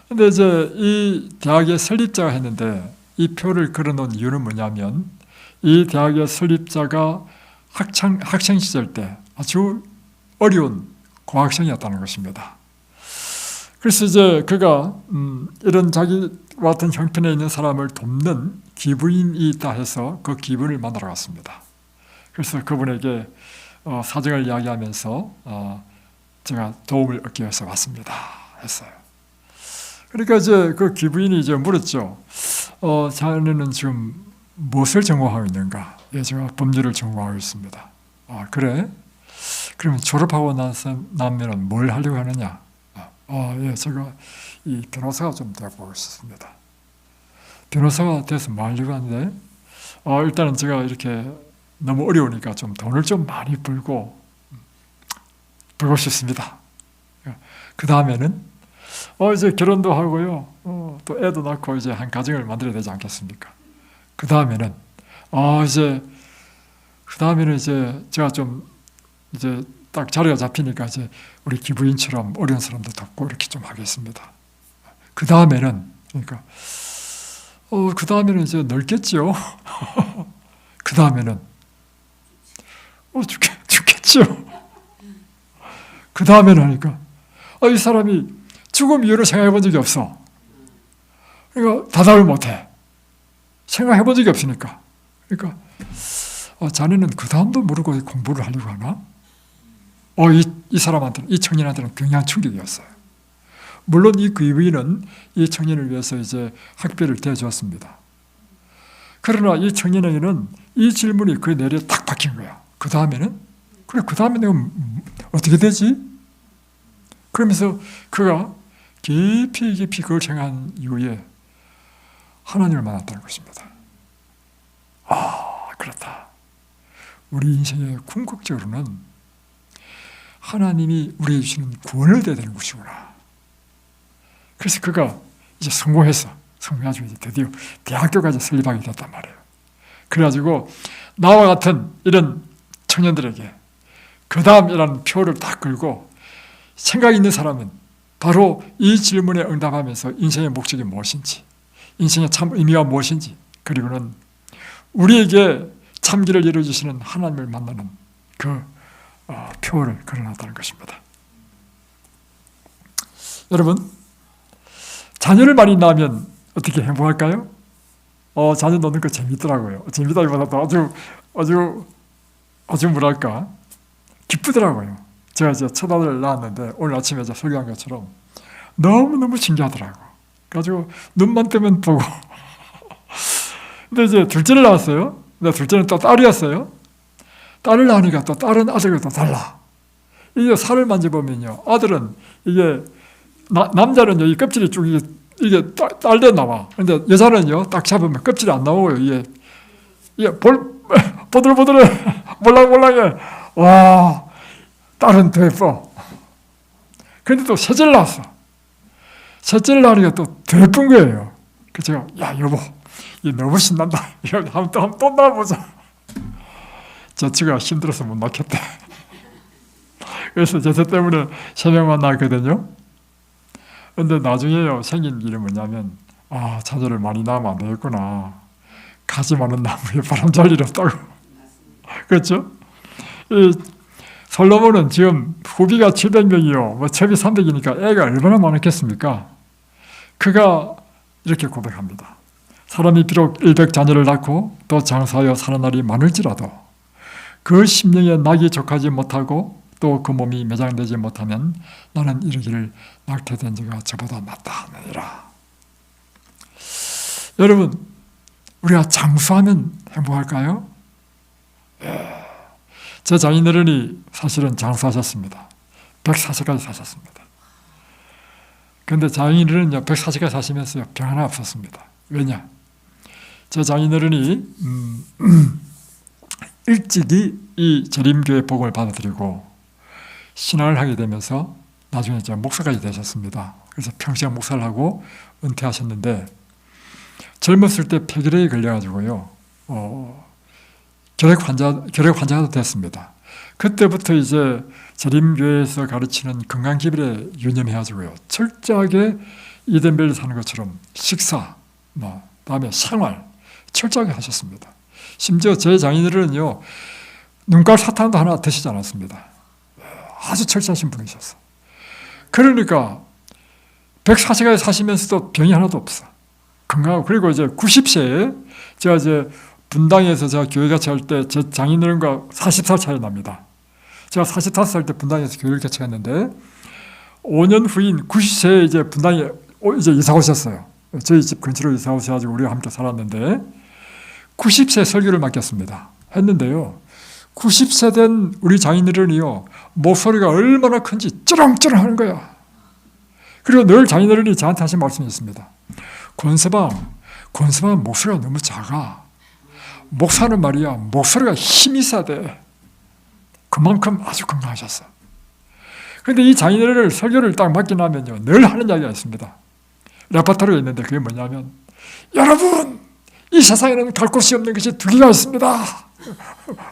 근데 이제 이 대학의 설립자가 했는데 이 표를 걸어놓은 이유는 뭐냐면 이 대학의 설립자가 학생 시절 때 아주 어려운 고학생이었다는 것입니다. 그래서 이제 그가 이런 자기와 같은 형편에 있는 사람을 돕는 기부인이 있다 해서 그 기부인을 만나러 갔습니다. 그래서 그분에게 사정을 이야기하면서 제가 도움을 얻기 위해서 왔습니다 했어요. 그러니까 이제 그 기부인이 이제 물었죠. 자네는 지금 무엇을 전공하고 있는가? 예, 제가 법률을 전공하고 있습니다. 그래? 그러면 졸업하고 나면 뭘 하려고 하느냐? 예, 제가 이 변호사가 좀 되어보고 싶습니다. 변호사가 돼서 뭐 하려고 하는데, 일단은 제가 이렇게 너무 어려우니까 좀 돈을 좀 많이 벌고 싶습니다. 그 다음에는 이제 결혼도 하고요, 또 애도 낳고 이제 한 가정을 만들어야 되지 않겠습니까? 그 다음에는 이제 제가 좀 이제 딱 자리가 잡히니까 이제 우리 기부인처럼 어려운 사람도 돕고 이렇게 좀 하겠습니다. 그 다음에는 그 다음에는 이제 넓겠죠. 그 다음에는 죽겠죠. 그 다음에는 하니까 이 사람이 죽음 이유를 생각해 본 적이 없어. 그러니까 대답을 못해. 생각해 본 적이 없으니까. 그러니까 자네는 그 다음도 모르고 공부를 하려고 하나? 이 사람한테는, 이 청년한테는 굉장한 충격이었어요. 물론 이 기부인은 이 청년을 위해서 이제 학비를 대주었습니다. 그러나 이 청년에게는 이 질문이 그 뇌리에 딱 박힌 거야. 그 다음에는? 그래, 그 다음에 내가 어떻게 되지? 그러면서 그가 깊이 그걸 생각한 이후에 하나님을 만났다는 것입니다. 그렇다. 우리 인생의 궁극적으로는 하나님이 우리에게 주시는 구원을 얻어야 되는 것이구나. 그래서 그가 이제 성공해가지고 이제 드디어 대학교까지 설립하게 됐단 말이에요. 그래가지고 나와 같은 이런 청년들에게 그 다음이라는 표를 딱 걸고 생각 있는 사람은 바로 이 질문에 응답하면서 인생의 목적이 무엇인지, 인생의 참 의미가 무엇인지, 그리고는 우리에게 참기를 이루어주시는 하나님을 만나는 그 표를 걸어놨다는 것입니다. 여러분, 자녀를 많이 낳으면 어떻게 행복할까요? 자녀 놓는 거 재밌더라고요. 재밌다기보다도 아주 뭐랄까 기쁘더라고요. 제가 이제 첫 아들을 낳았는데 오늘 아침에 이제 설교한 것처럼 너무너무 신기하더라고. 그래가지고 눈만 뜨면 보고. 근데 이제 둘째를 낳았어요. 근데 둘째는 또 딸이었어요. 딸을 낳으니까 또 다른 아들과 또 달라. 이게 살을 만져보면요, 아들은 이게 남자는 여기 껍질이 쭉 이게 딸려 나와. 근데 여자는요, 딱 잡으면 껍질이 안 나와요. 이게 보들보들해, 몰랑몰랑해. 와, 딸은 더 예뻐. 근데 또 셋째를 낳았어. 셋째를 낳으니까 또 더 예쁜 거예요. 그래서 제가, 야, 여보, 이 너무 신난다. 이거 한번 또 낳아보자. 저 친구가 힘들어서 못 낳겠대. 그래서 제세 때문에 3명만 낳았거든요. 근데 나중에요, 생긴 일이 뭐냐면, 자녀를 많이 낳으면 안 되겠구나. 가지 많은 나무에 바람 잘 일 없다고. 그렇죠? 솔로몬은 지금 후비가 700명이요, 뭐 채비 300이니까 애가 얼마나 많았겠습니까? 그가 이렇게 고백합니다. 사람이 비록 100자녀를 낳고 또 장사하여 사는 날이 많을지라도 그 심령에 낙이 족하지 못하고 또 그 몸이 매장되지 못하면 나는 이르기를 낙태된 지가 저보다 낫다 하느니라. 여러분, 우리가 장수하면 행복할까요? 제 장인어른이 사실은 장수하셨습니다. 140까지 사셨습니다. 그런데 장인어른은요, 140까지 사시면서 병 하나 없었습니다. 왜냐? 제 장인어른이 일찍이 이 재림교회 복음을 받아들이고 신앙을 하게 되면서 나중에 이제 목사까지 되셨습니다. 그래서 평생 목사를 하고 은퇴하셨는데 젊었을 때 폐결핵에 걸려가지고요, 결핵 환자도 됐습니다. 그때부터 이제 재림교회에서 가르치는 건강기별에 유념해가지고요, 철저하게 이덴벨리 사는 것처럼 식사, 다음에 생활 철저하게 하셨습니다. 심지어 제 장인어른은요, 눈깔 사탕도 하나 드시지 않았습니다. 아주 철저하신 분이셨어. 그러니까 140까지 사시면서도 병이 하나도 없어. 건강하고. 그리고 이제 90세에 제가 이제 분당에서 제가 교회 같이 할 때 제 장인어른과 40살 차이 납니다. 제가 45살 때 분당에서 교회를 개척했는데 5년 후인 90세에 이제 분당에 이제 이사 오셨어요. 저희 집 근처로 이사 오셔가지고 우리가 함께 살았는데 90세 설교를 맡겼습니다. 했는데요, 90세 된 우리 장인어른이요, 목소리가 얼마나 큰지 쩌렁쩌렁 하는 거야. 그리고 늘 장인어른이 저한테 하신 말씀이 있습니다. 권서방 목소리가 너무 작아. 목사는 말이야, 목소리가 힘이 있어야 돼. 그만큼 아주 건강하셨어. 그런데 이 장인어른을 설교를 딱 맡고 나면요, 늘 하는 이야기가 있습니다. 레퍼토리가 있는데 그게 뭐냐면, 여러분, 이 세상에는 갈 곳이 없는 것이 2개가 있습니다.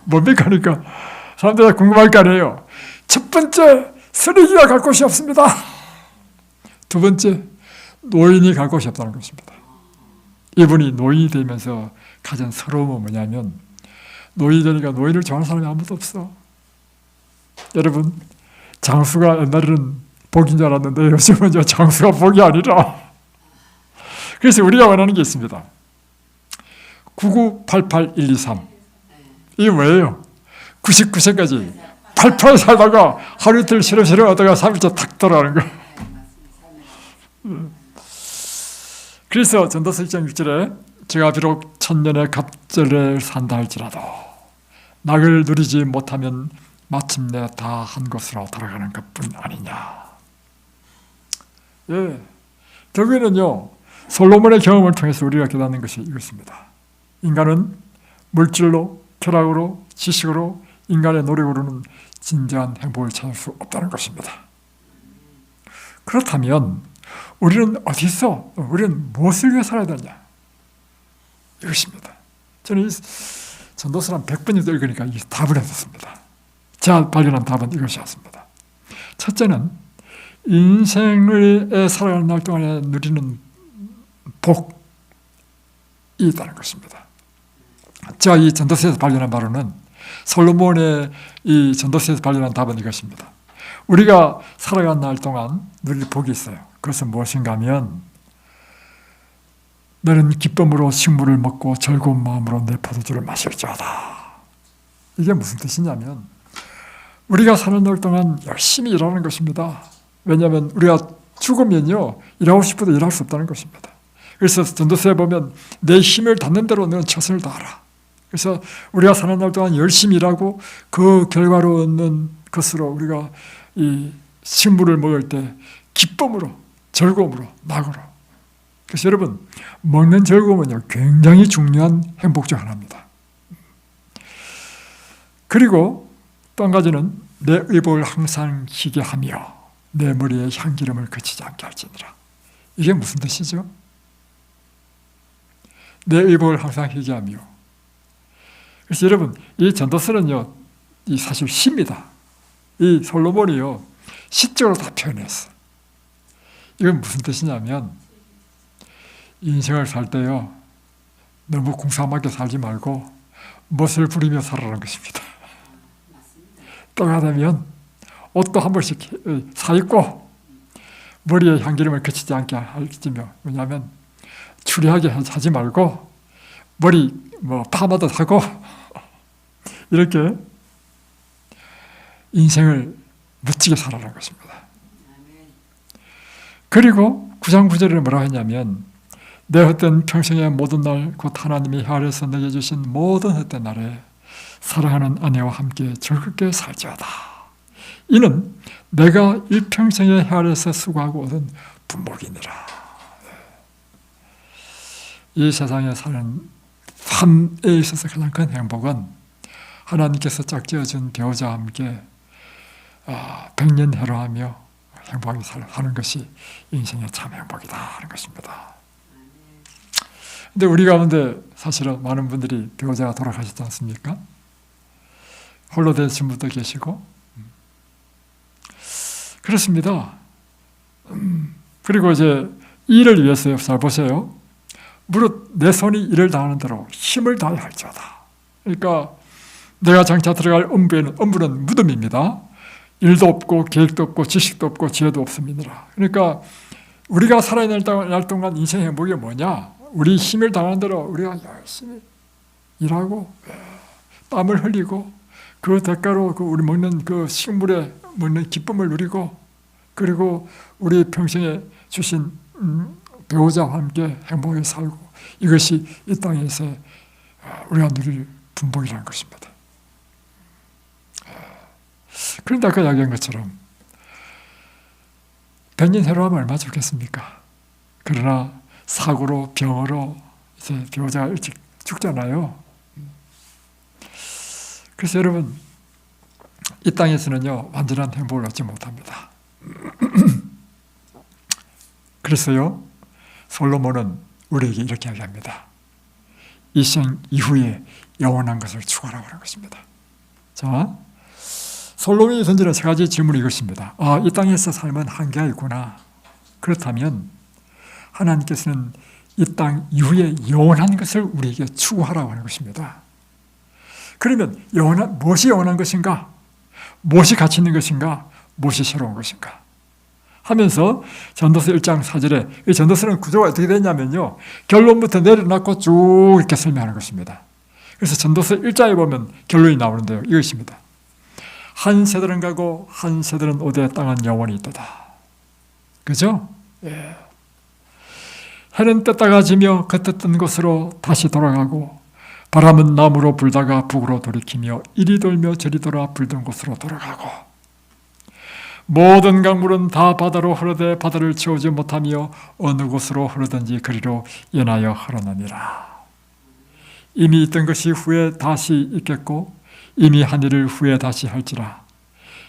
뭡니까? 그러니까 사람들이 궁금할 거 아니에요. 첫 번째, 쓰레기가 갈 곳이 없습니다. 두 번째, 노인이 갈 곳이 없다는 것입니다. 이분이 노인이 되면서 가진 서러움은 뭐냐면, 노인이 되니까 노인을 좋아하는 사람이 아무도 없어. 여러분, 장수가 옛날에는 복인 줄 알았는데 요즘은 장수가 복이 아니라. 그래서 우리가 원하는 게 있습니다. 9988123. 이게 뭐예요? 99세까지 88 살다가 하루 이틀 쉬러 하다가 3일째 탁 돌아가는 거. 그래서 전도서 1장 6절에 제가 비록 천년의 갑절을 산다 할지라도 낙을 누리지 못하면 마침내 다 한 곳으로 돌아가는 것뿐 아니냐. 예, 결국에는요, 솔로몬의 경험을 통해서 우리가 깨닫는 것이 이것입니다. 인간은 물질로, 쾌락으로, 지식으로 인간의 노력으로는 진정한 행복을 찾을 수 없다는 것입니다. 그렇다면 우리는 우리는 무엇을 위해 살아야 되냐? 이것입니다. 저는 이 전도서를 한 100번 읽으니까 이 답을 해줬습니다. 제가 발견한 답은 이것이었습니다. 첫째는 인생을 살아가는 날 동안에 누리는 복이 있다는 것입니다. 제가 이 전도서에서 발견한 바로는 솔로몬의 이 전도서에서 발견한 답은 이것입니다. 우리가 살아가는 날 동안 누릴 복이 있어요. 그것은 무엇인가 하면 너는 기쁨으로 식물을 먹고 즐거운 마음으로 내 포도주를 마실지어다. 이게 무슨 뜻이냐면 우리가 사는 날 동안 열심히 일하는 것입니다. 왜냐하면 우리가 죽으면요 일하고 싶어도 일할 수 없다는 것입니다. 그래서 전도서에 보면 내 힘을 닿는 대로 너는 최선을 다하라. 그래서 우리가 사는 날 동안 열심히 일하고 그 결과로 얻는 것으로 우리가 이 식물을 먹을 때 기쁨으로 즐거움으로 낙으로. 그래서 여러분 먹는 즐거움은요 굉장히 중요한 행복 중 하나입니다. 그리고 또 한 가지는 내 의복을 항상 희게 하며 내 머리에 향기름을 그치지 않게 할지니라. 이게 무슨 뜻이죠? 내 의복을 항상 희게 하며. 그래서 여러분 이 전도서는요 이 사실 시입니다. 이 솔로몬이요 시적으로 다 표현했어. 이건 무슨 뜻이냐면 인생을 살 때요 너무 궁상맞게 살지 말고 멋을 부리며 살아라는 것입니다. 때가 되면 옷도 한 벌씩 사입고 머리에 향기름을 그치지 않게 할지며. 왜냐하면 추리하게 하지 말고 머리 파마도 하고 이렇게 인생을 멋지게 살아라는 것입니다. 그리고 9장 9절에 뭐라고 했냐면 내 헛된 평생의 모든 날 곧 하나님이 헤아려서 내게 주신 모든 헛된 날에 사랑하는 아내와 함께 즐겁게 살지어다. 이는 내가 일평생에 헤아려서 수고하고 얻은 분복이니라. 이 세상에 사는 삶에 있어서 가장 큰 행복은 하나님께서 짝지어준 배우자와 함께 백년해로하며 행복하게 사는 것이 인생의 참 행복이다 하는 것입니다. 근데 우리 가운데 사실은 많은 분들이 배우자가 돌아가셨지 않습니까? 홀로 되신 분도 계시고 그렇습니다. 그리고 이제 일을 위해서요. 잘 보세요. 무릇 내 손이 일을 다하는 대로 힘을 다해 할지어다. 그러니까 내가 장차 들어갈 업무는 무덤입니다. 일도 없고 계획도 없고 지식도 없고 지혜도 없습니다. 그러니까 우리가 살아있는 날 동안 인생의 행복이 뭐냐? 우리 힘을 다하는 대로 우리가 열심히 일하고 땀을 흘리고 그 대가로 우리 먹는 그 식물에 먹는 기쁨을 누리고 그리고 우리 평생에 주신 배우자와 함께 행복하게 살고 이것이 이 땅에서 우리가 누릴 분복이라는 것입니다. 그런데 아까 이야기한 것처럼 백년해로하면 얼마나 좋겠습니까? 그러나 사고로 병으로 이제 배우자가 일찍 죽잖아요. 그래서 여러분 이 땅에서는요 완전한 행복을 얻지 못합니다. 그래서요 솔로몬은 우리에게 이렇게 이야기합니다. 이 생 이후에 영원한 것을 추구하라고 하는 것입니다. 자, 솔로몬이 던지는 세 가지 질문이 이것입니다. 이 땅에서 삶은 한계가 있구나. 그렇다면 하나님께서는 이 땅 이후에 영원한 것을 우리에게 추구하라고 하는 것입니다. 그러면 무엇이 영원한 것인가? 무엇이 가치 있는 것인가? 무엇이 새로운 것인가? 하면서 전도서 1장 4절에 이 전도서는 구조가 어떻게 되냐면요 결론부터 내려놓고 쭉 이렇게 설명하는 것입니다. 그래서 전도서 1장에 보면 결론이 나오는데요 이것입니다. 한 세대는 가고 한 세대는 오되 땅은 영원히 있도다. 그죠? 예. 해는 떴다가 지며 그 떴던 곳으로 다시 돌아가고 바람은 남으로 불다가 북으로 돌이키며 이리 돌며 저리 돌아 불던 곳으로 돌아가고 모든 강물은 다 바다로 흐르되 바다를 채우지 못하며 어느 곳으로 흐르든지 그리로 인하여 흐르느니라. 이미 있던 것이 후에 다시 있겠고 이미 한 일을 후에 다시 할지라.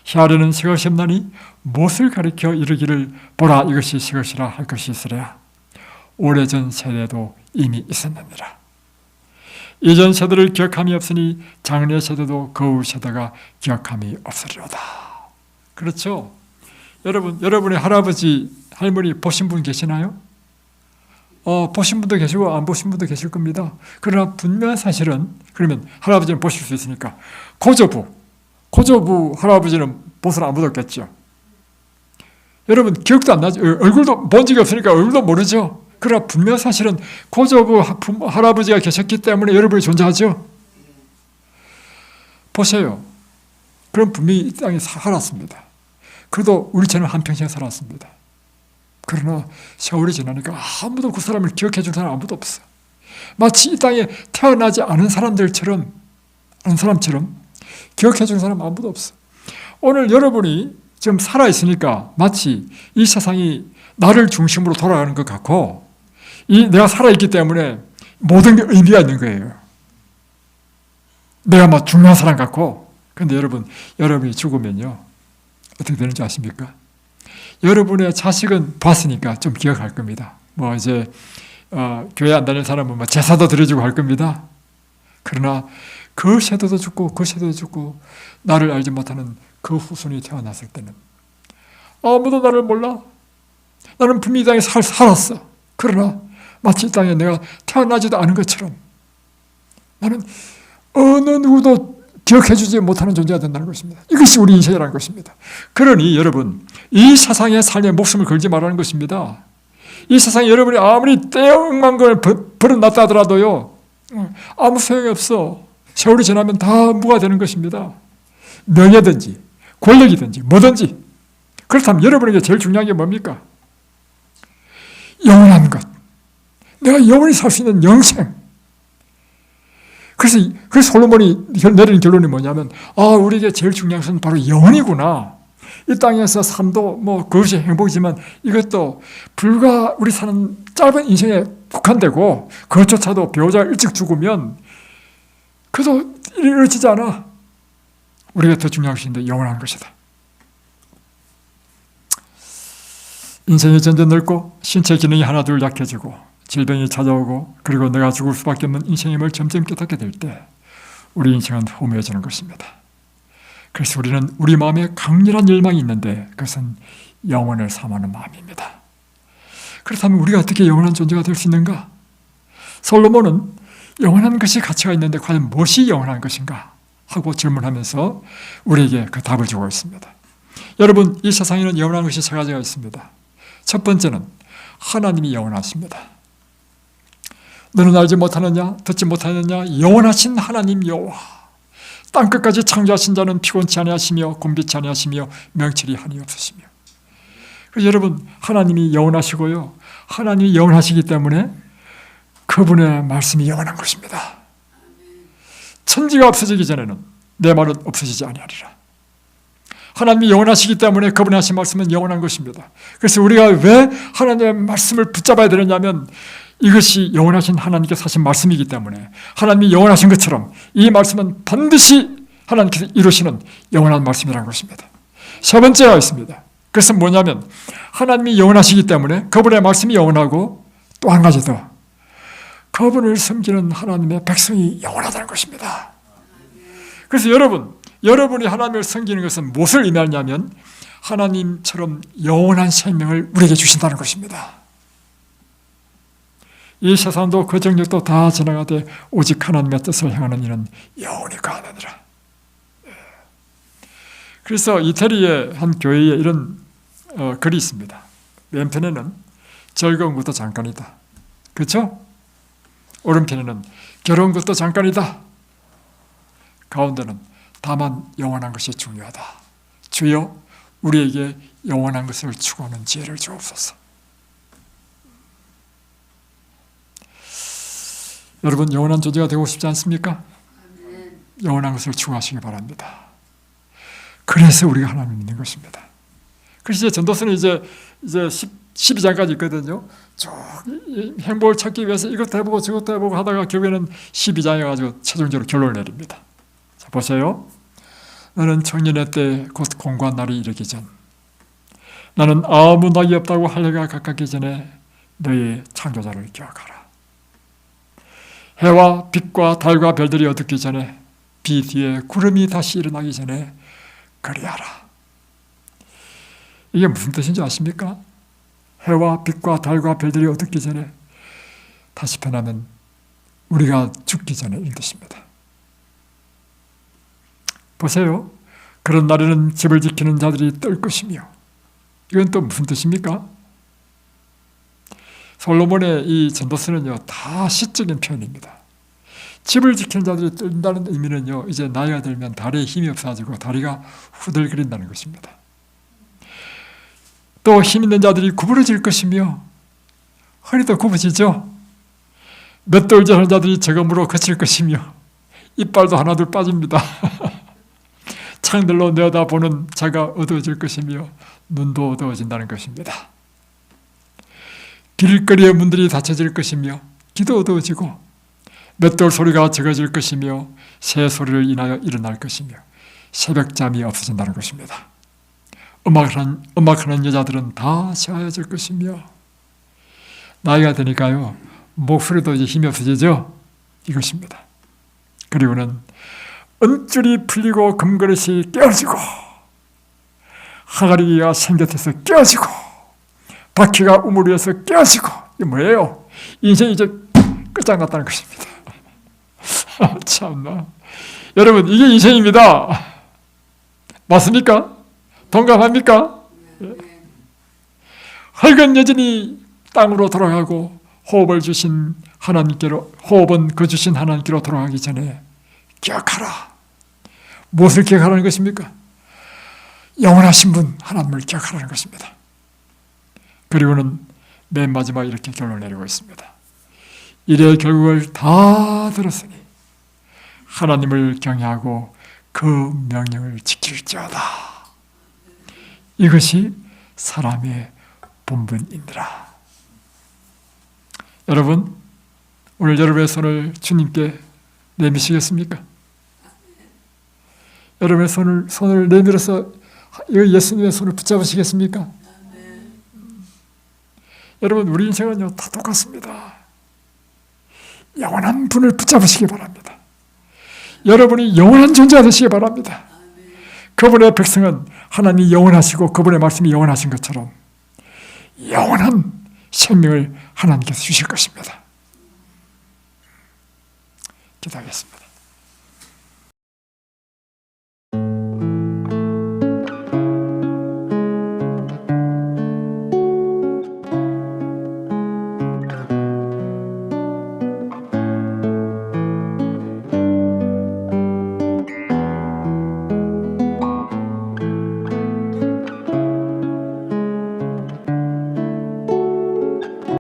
헤아리는 새 것이 없나니 못을 가리켜 이르기를 보라 이것이 새 것이라 할 것이 있으랴. 오래전 세대도 이미 있었느니라. 이전 세대를 기억함이 없으니 장래 세대도 그 후 세대가 기억함이 없으리로다. 그렇죠? 여러분의 할아버지, 할머니 보신 분 계시나요? 보신 분도 계시고 안 보신 분도 계실 겁니다. 그러나 분명한 사실은, 그러면 할아버지는 보실 수 있으니까 고조부 할아버지는 못을 안 묻었겠죠. 여러분 기억도 안 나죠? 얼굴도 본 적이 없으니까 얼굴도 모르죠. 그러나 분명한 사실은 고조부 할아버지가 계셨기 때문에 여러분이 존재하죠. 보세요. 그럼 분명히 이 땅에 살았습니다. 그래도 우리처럼 한평생 살았습니다. 그러나 세월이 지나니까 아무도 그 사람을 기억해 줄 사람 아무도 없어. 마치 이 땅에 태어나지 않은 사람처럼 기억해 줄 사람 아무도 없어. 오늘 여러분이 지금 살아있으니까 마치 이 세상이 나를 중심으로 돌아가는 것 같고, 내가 살아있기 때문에 모든 게 의미가 있는 거예요. 내가 막 중요한 사람 같고. 근데 여러분이 죽으면요 어떻게 되는지 아십니까? 여러분의 자식은 봤으니까 좀 기억할 겁니다. 이제 교회 안 다니는 사람은 제사도 드려주고 할 겁니다. 그러나 그 세대도 죽고 나를 알지 못하는 그 후손이 태어났을 때는 아무도 나를 몰라. 나는 분명히 이 땅에 살았어. 그러나 마치 이 땅에 내가 태어나지도 않은 것처럼 나는 어느 누구도 기억해주지 못하는 존재가 된다는 것입니다. 이것이 우리 인생이라는 것입니다. 그러니 여러분, 이 세상의 삶에 목숨을 걸지 말라는 것입니다. 이 세상에 여러분이 아무리 떼엉망 걸 버려놨다 하더라도요 아무 소용이 없어. 세월이 지나면 다 무가 되는 것입니다. 명예든지 권력이든지 뭐든지. 그렇다면 여러분에게 제일 중요한 게 뭡니까? 영원한 것. 내가 영원히 살 수 있는 영생. 그래서 솔로몬이 내리는 결론이 뭐냐면, 우리에게 제일 중요한 것은 바로 영원이구나. 이 땅에서 삶도 그것이 행복이지만 이것도 불과 우리 사는 짧은 인생에 국한되고, 그것조차도 배우자가 일찍 죽으면 그것도 이루어지지 않아. 우리가 더 중요한 것인데 영원한 것이다. 인생이 점점 늙고 신체 기능이 하나둘 약해지고 질병이 찾아오고, 그리고 내가 죽을 수밖에 없는 인생임을 점점 깨닫게 될 때 우리 인생은 허무해지는 것입니다. 그래서 우리는 우리 마음에 강렬한 열망이 있는데 그것은 영원을 사모하는 마음입니다. 그렇다면 우리가 어떻게 영원한 존재가 될 수 있는가? 솔로몬은 영원한 것이 가치가 있는데 과연 무엇이 영원한 것인가? 하고 질문하면서 우리에게 그 답을 주고 있습니다. 여러분, 이 세상에는 영원한 것이 세 가지가 있습니다. 첫 번째는 하나님이 영원하십니다. 너는 알지 못하느냐, 듣지 못하느냐, 영원하신 하나님 여호와, 땅끝까지 창조하신 자는 피곤치 아니하시며 곤비치 아니하시며 명철이 한이 없으시며. 그래서 여러분, 하나님이 영원하시고요, 하나님이 영원하시기 때문에 그분의 말씀이 영원한 것입니다. 천지가 없어지기 전에는 내 말은 없어지지 아니하리라. 하나님이 영원하시기 때문에 그분이 하신 말씀은 영원한 것입니다. 그래서 우리가 왜 하나님의 말씀을 붙잡아야 되느냐면, 이것이 영원하신 하나님께서 하신 말씀이기 때문에, 하나님이 영원하신 것처럼 이 말씀은 반드시 하나님께서 이루시는 영원한 말씀이라는 것입니다. 세 번째가 있습니다. 그것은 뭐냐면, 하나님이 영원하시기 때문에 그분의 말씀이 영원하고, 또 한 가지 더, 그분을 섬기는 하나님의 백성이 영원하다는 것입니다. 그래서 여러분이 하나님을 섬기는 것은 무엇을 의미하냐면, 하나님처럼 영원한 생명을 우리에게 주신다는 것입니다. 이 세상도 그 정력도 다 지나가되 오직 하나님의 뜻을 행하는 이는 영원히 거하느니라. 그래서 이태리의 한 교회에 이런 글이 있습니다. 왼편에는 즐거운 것도 잠깐이다. 그렇죠? 오른편에는 괴로운 것도 잠깐이다. 가운데는 다만 영원한 것이 중요하다. 주여, 우리에게 영원한 것을 추구하는 지혜를 주옵소서. 여러분, 영원한 존재가 되고 싶지 않습니까? 영원한 것을 추구하시기 바랍니다. 그래서 우리가 하나님을 믿는 것입니다. 그래서 전도서는 이제 12장까지 있거든요. 쭉 행복을 찾기 위해서 이것도 해보고 저것도 해보고 하다가 결국에는 12장에 가지고 최종적으로 결론을 내립니다. 자, 보세요. 너는 청년의 때 곧 공고한 날이 이르기 전, 나는 아무 낙이 없다고 할 해가 가깝기 전에 너의 창조자를 기억하라. 해와 빛과 달과 별들이 어둡기 전에, 비 뒤에 구름이 다시 일어나기 전에 그리하라. 이게 무슨 뜻인지 아십니까? 해와 빛과 달과 별들이 어둡기 전에, 다시 표현하면 우리가 죽기 전에 이 뜻입니다. 보세요. 그런 날에는 집을 지키는 자들이 떨 것이며, 이건 또 무슨 뜻입니까? 솔로몬의 이 전도서는요, 다 시적인 표현입니다. 집을 지키는 자들이 뜬다는 의미는요, 이제 나이가 들면 다리에 힘이 없어지고 다리가 후들거린다는 것입니다. 또 힘 있는 자들이 구부러질 것이며, 허리도 굽어지죠. 맷돌질 하는 자들이 저금으로 거칠 것이며, 이빨도 하나둘 빠집니다. 창들로 내어다보는 자가 어두워질 것이며, 눈도 어두워진다는 것입니다. 길거리의 문들이 닫혀질 것이며, 귀도 어두워지고, 맷돌 소리가 적어질 것이며, 새 소리를 인하여 일어날 것이며, 새벽잠이 없어진다는 것입니다. 음악하는 여자들은 다 새하얘질 것이며, 나이가 되니까요, 목소리도 이제 힘이 없어지죠? 이것입니다. 그리고는 은줄이 풀리고 금그릇이 깨어지고, 항아리가 생곁에서 깨어지고, 바퀴가 우물 위에서 깨어지고, 이게 뭐예요? 인생이 이제 끝장났다는 것입니다. 참나. 여러분, 이게 인생입니다. 맞습니까? 동감합니까? 흙은 여전히 땅으로 돌아가고, 호흡은 그 주신 하나님께로 돌아가기 전에 기억하라. 무엇을 기억하라는 것입니까? 영원하신 분 하나님을 기억하라는 것입니다. 그리고는 맨 마지막에 이렇게 결론을 내리고 있습니다. 이래 결국을 다 들었으니 하나님을 경외하고 그 명령을 지킬지어다. 이것이 사람의 본분이니라. 여러분, 오늘 여러분의 손을 주님께 내미시겠습니까? 여러분의 손을 내밀어서 예수님의 손을 붙잡으시겠습니까? 여러분, 우리 인생은요, 다 똑같습니다. 영원한 분을 붙잡으시기 바랍니다. 여러분이 영원한 존재가 되시기 바랍니다. 그분의 백성은 하나님이 영원하시고 그분의 말씀이 영원하신 것처럼 영원한 생명을 하나님께서 주실 것입니다. 기도하겠습니다.